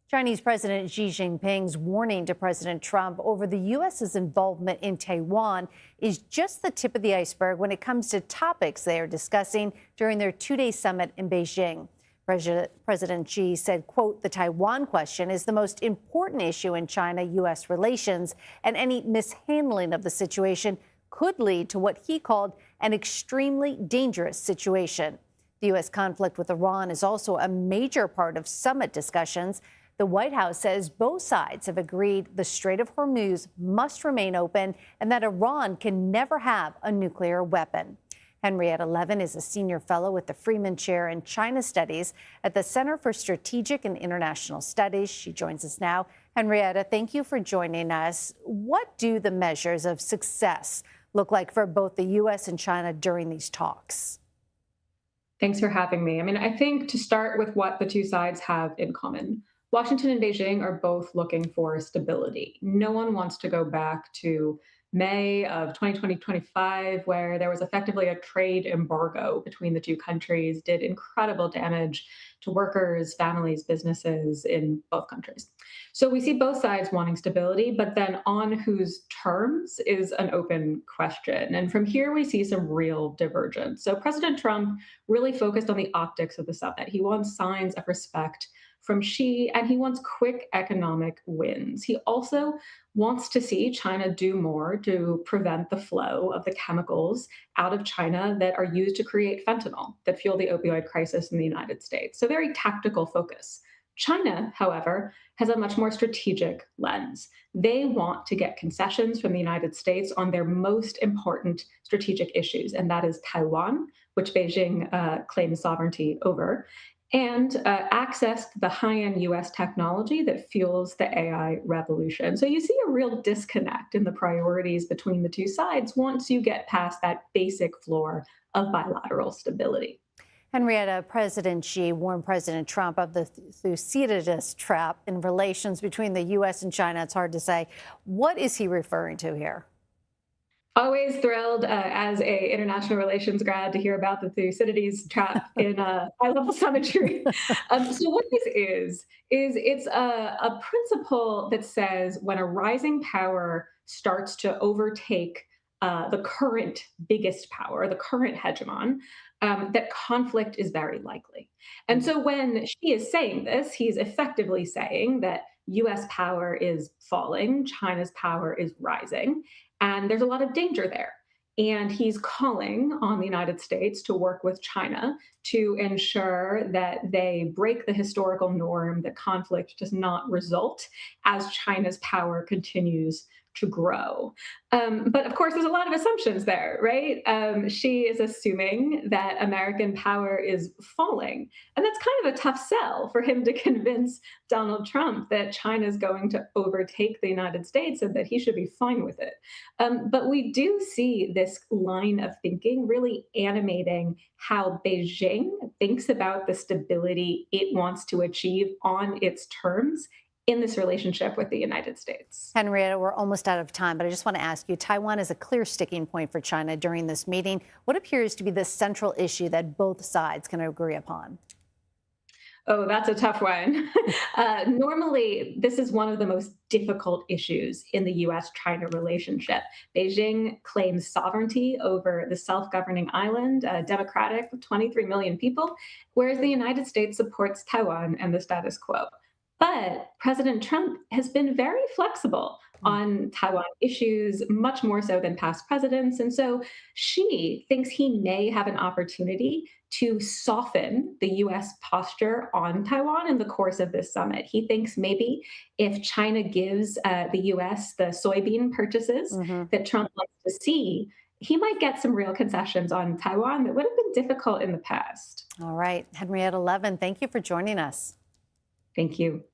Chinese President Xi Jinping's warning to President Trump over the U.S.'s involvement in Taiwan is just the tip of the iceberg when it comes to topics they are discussing during their two-day summit in Beijing. President Xi said, quote, "The Taiwan question is the most important issue in China-U.S. relations, and any mishandling of the situation could lead to what he called an extremely dangerous situation." The U.S. conflict with Iran is also a major part of summit discussions. The White House says both sides have agreed the Strait of Hormuz must remain open and that Iran can never have a nuclear weapon. Henrietta Levin is a senior fellow with the Freeman Chair in China Studies at the Center for Strategic and International Studies. She joins us now. Henrietta, thank you for joining us. What do the measures of success look like for both the U.S. and China during these talks? Thanks for having me. I think to start with what the two sides have in common, Washington and Beijing are both looking for stability. No one wants to go back to May of 2025, where there was effectively a trade embargo between the two countries, did incredible damage to workers, families, businesses in both countries. So we see both sides wanting stability, but then on whose terms is an open question. And from here, we see some real divergence. So President Trump really focused on the optics of the summit. He wants signs of respect from Xi, and he wants quick economic wins. He also wants to see China do more to prevent the flow of the chemicals out of China that are used to create fentanyl that fuel the opioid crisis in the United States. So very tactical focus. China, however, has a much more strategic lens. They want to get concessions from the United States on their most important strategic issues, and that is Taiwan, which Beijing claims sovereignty over, and access to the high-end U.S. technology that fuels the AI revolution. So you see a real disconnect in the priorities between the two sides once you get past that basic floor of bilateral stability. Henrietta, President Xi warned President Trump of the Thucydides trap in relations between the U.S. and China. It's hard to say. What is he referring to here? Always thrilled as a international relations grad to hear about the Thucydides trap in high-level summitry. So what this is it's a principle that says when a rising power starts to overtake the current biggest power, the current hegemon, that conflict is very likely. And so when she is saying this, he's effectively saying that U.S. power is falling, China's power is rising, and there's a lot of danger there. And he's calling on the United States to work with China to ensure that they break the historical norm that conflict does not result as China's power continues to grow. But of course, there's a lot of assumptions there, right? She is assuming that American power is falling. And that's kind of a tough sell for him to convince Donald Trump that China is going to overtake the United States and that he should be fine with it. But we do see this line of thinking really animating how Beijing thinks about the stability it wants to achieve on its terms in this relationship with the United States. Henrietta, we're almost out of time, but I just want to ask you, Taiwan is a clear sticking point for China during this meeting. What appears to be the central issue that both sides can agree upon? Oh, that's a tough one. Normally, this is one of the most difficult issues in the U.S.-China relationship. Beijing claims sovereignty over the self-governing island, democratic with 23 million people, whereas the United States supports Taiwan and the status quo. But President Trump has been very flexible on Taiwan issues, much more so than past presidents. And so Xi thinks he may have an opportunity to soften the U.S. posture on Taiwan in the course of this summit. He thinks maybe if China gives the U.S. the soybean purchases that Trump likes to see, he might get some real concessions on Taiwan that would have been difficult in the past. All right. Henrietta Levin, thank you for joining us. Thank you.